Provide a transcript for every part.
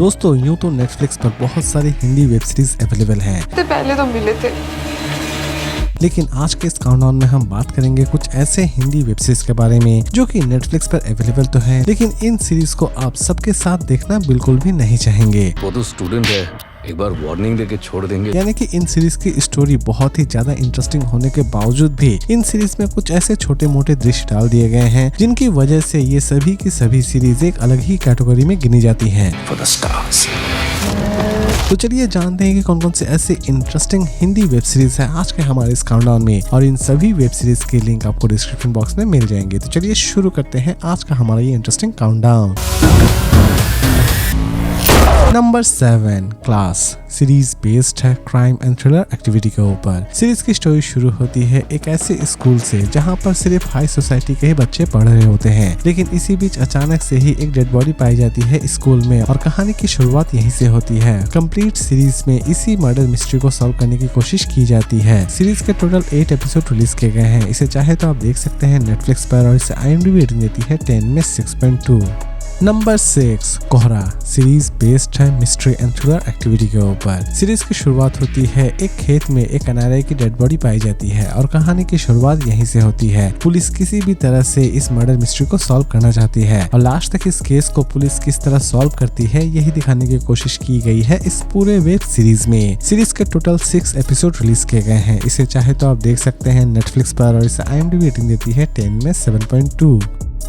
दोस्तों यूँ तो नेटफ्लिक्स पर बहुत सारी हिंदी वेब सीरीज अवेलेबल हैं। पहले तो मिले थे, लेकिन आज के इस काउंटडाउन में हम बात करेंगे कुछ ऐसे हिंदी वेब सीरीज के बारे में जो कि नेटफ्लिक्स पर अवेलेबल तो है, लेकिन इन सीरीज को आप सबके साथ देखना बिल्कुल भी नहीं चाहेंगे। वो तो स्टूडेंट है, एक बार वार्निंग देके छोड़ देंगे। यानी कि इन सीरीज की स्टोरी बहुत ही ज्यादा इंटरेस्टिंग होने के बावजूद भी इन सीरीज में कुछ ऐसे छोटे मोटे दृश्य डाल दिए गए हैं जिनकी वजह से ये सभी की सभी सीरीज एक अलग ही कैटेगरी में गिनी जाती है। तो चलिए जानते हैं कि कौन कौन से ऐसे इंटरेस्टिंग हिंदी वेब सीरीज है आज के हमारे इस काउंटडाउन में, और इन सभी वेब सीरीज के लिंक आपको डिस्क्रिप्शन बॉक्स में मिल जाएंगे। तो चलिए शुरू करते हैं आज का हमारा ये interesting countdown. Number 7 class series based है क्राइम एंड थ्रिलर एक्टिविटी के ऊपर। सीरीज की स्टोरी शुरू होती है एक ऐसे स्कूल से जहां पर सिर्फ हाई सोसाइटी के ही बच्चे पढ़ रहे होते हैं, लेकिन इसी बीच अचानक से ही एक डेड बॉडी पाई जाती है स्कूल में और कहानी की शुरुआत यहीं से होती है। कंप्लीट सीरीज में इसी मर्डर मिस्ट्री को सॉल्व करने की कोशिश की जाती है। सीरीज के टोटल 8 एपिसोड रिलीज किए गए हैं। इसे चाहे तो आप देख सकते हैं नेटफ्लिक्स पर, और इसे IMDb रेटिंग देती है 10 में 6.2। नंबर 6 कोहरा सीरीज बेस्ड है मिस्ट्री एंड थ्रिलर एक्टिविटी के ऊपर। सीरीज की शुरुआत होती है एक खेत में एक NRI की डेड बॉडी पाई जाती है और कहानी की शुरुआत यहीं से होती है। पुलिस किसी भी तरह से इस मर्डर मिस्ट्री को सॉल्व करना चाहती है और लास्ट तक इस केस को पुलिस किस तरह सॉल्व करती है यही दिखाने की कोशिश की गई है इस पूरे वेब सीरीज में। सीरीज के टोटल 6 एपिसोड रिलीज किए गए हैं। इसे चाहे तो आप देख सकते हैं नेटफ्लिक्स पर, और इसे IMDb रेटिंग देती है 10 में 7.2।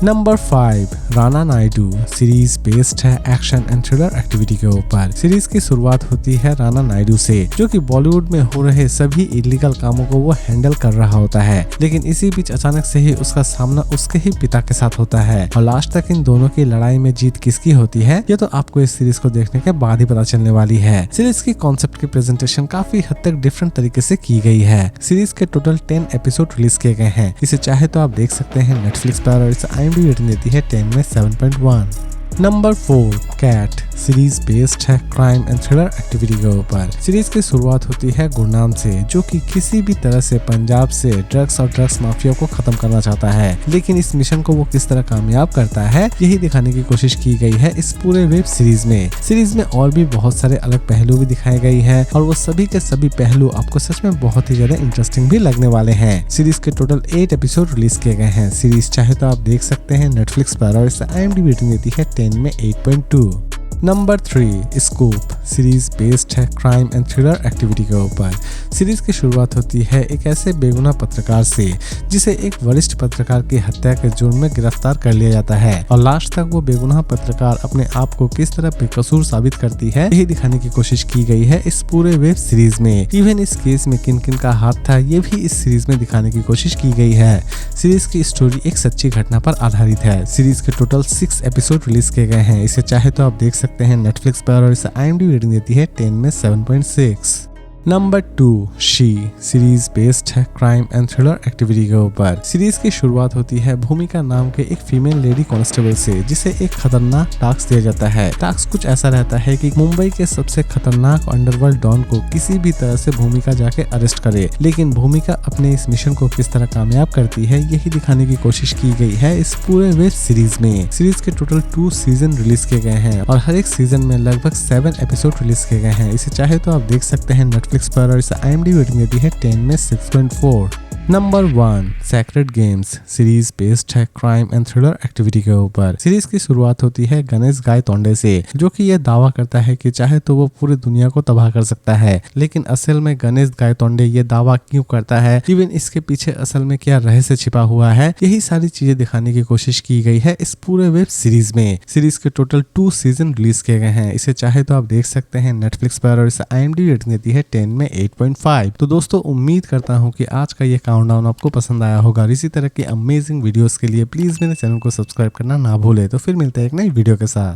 Number 5 Rana Naidu series based है एक्शन एंड थ्रिलर एक्टिविटी के ऊपर। सीरीज की शुरुआत होती है राणा नायडू से, जो कि बॉलीवुड में हो रहे सभी इलीगल कामों को वो हैंडल कर रहा होता है, लेकिन इसी बीच अचानक से ही उसका सामना उसके ही पिता के साथ होता है और लास्ट तक इन दोनों की लड़ाई में जीत किसकी होती है ये तो आपको इस सीरीज को देखने के बाद ही पता चलने वाली है। सीरीज की कॉन्सेप्ट की प्रेजेंटेशन काफी हद तक डिफरेंट तरीके से की गई है। सीरीज के टोटल 10 एपिसोड रिलीज किए गए हैं। इसे चाहे तो आप देख सकते हैं नेटफ्लिक्स पर, और इसे IMDb रेटिंग देती है 10 में 7.1। नंबर 4 कैट सीरीज बेस्ड है क्राइम एंड थ्रिलर एक्टिविटी के ऊपर। सीरीज की शुरुआत होती है गुरनाम से, जो कि किसी भी तरह से पंजाब से ड्रग्स और ड्रग्स माफिया को खत्म करना चाहता है, लेकिन इस मिशन को वो किस तरह कामयाब करता है यही दिखाने की कोशिश की गई है इस पूरे वेब सीरीज में। सीरीज में और भी बहुत सारे अलग पहलू भी दिखाए गए हैं और वो सभी के सभी पहलू आपको सच में बहुत ही ज्यादा इंटरेस्टिंग भी लगने वाले हैं। सीरीज के टोटल 8 एपिसोड रिलीज किए गए हैं। सीरीज चाहे तो आप देख सकते हैं नेटफ्लिक्स पर, और इसे IMDb रेटिंग देती है 10 में 8.2। नंबर 3 स्कूप सीरीज बेस्ड है क्राइम एंड थ्रिलर एक्टिविटी के ऊपर। सीरीज की शुरुआत होती है एक ऐसे बेगुनाह पत्रकार से जिसे एक वरिष्ठ पत्रकार की हत्या के जुर्म में गिरफ्तार कर लिया जाता है और लास्ट तक वो बेगुनाह पत्रकार अपने आप को किस तरह बेकसूर साबित करती है यही दिखाने की कोशिश की गई है इस पूरे वेब सीरीज में। इवन इस केस में किन किन का हाथ था ये भी इस सीरीज में दिखाने की कोशिश की गई है। सीरीज की स्टोरी एक सच्ची घटना पर आधारित है। सीरीज के टोटल 6 एपिसोड रिलीज किए गए हैं। इसे चाहे तो आप देख सकते हैं नेटफ्लिक्स पर, और इसे IMDb रेटिंग देती है 10 में 7.6। नंबर 2 शी सीरीज बेस्ड है क्राइम एंड थ्रिलर एक्टिविटी के ऊपर। सीरीज की शुरुआत होती है भूमिका नाम के एक फीमेल लेडी कांस्टेबल से, जिसे एक खतरनाक टास्क दिया जाता है। टास्क कुछ ऐसा रहता है कि मुंबई के सबसे खतरनाक अंडरवर्ल्ड डॉन को किसी भी तरह से भूमिका जाके अरेस्ट करे, लेकिन भूमिका अपने इस मिशन को किस तरह कामयाब करती है यही दिखाने की कोशिश की गई है इस पूरे वेब सीरीज में। सीरीज के टोटल 2 सीजन रिलीज किए गए हैं और हर एक सीजन में लगभग 7 एपिसोड रिलीज किए गए हैं। इसे चाहे तो आप देख सकते हैं नेटफ्लिक्स पर, और इसे IMDb रेटिंग देती है 10 में 6.4। Number 1 sacred games series based है क्राइम एंड थ्रिलर एक्टिविटी के ऊपर। सीरीज की शुरुआत होती है गणेश गायतोंडे से, जो कि यह दावा करता है कि चाहे तो वो पूरी दुनिया को तबाह कर सकता है, लेकिन असल में गणेश गायतोंडे ये दावा क्यों करता है, इवन इसके पीछे असल में क्या रहस्य छिपा हुआ है यही सारी चीजें दिखाने की कोशिश की गई है इस पूरे वेब सीरीज में। सीरीज के टोटल 2 सीजन रिलीज किए गए हैं। इसे चाहे तो आप देख सकते हैं नेटफ्लिक्स पर, और इसे IMDb रेटिंग देती है 10 में 8.5। तो दोस्तों उम्मीद करता हूँ कि आज का ये काउंटडाउन आपको पसंद आया होगा, और इसी तरह की अमेजिंग वीडियोस के लिए प्लीज मेरे चैनल को सब्सक्राइब करना ना भूले। तो फिर मिलते हैं एक नई वीडियो के साथ।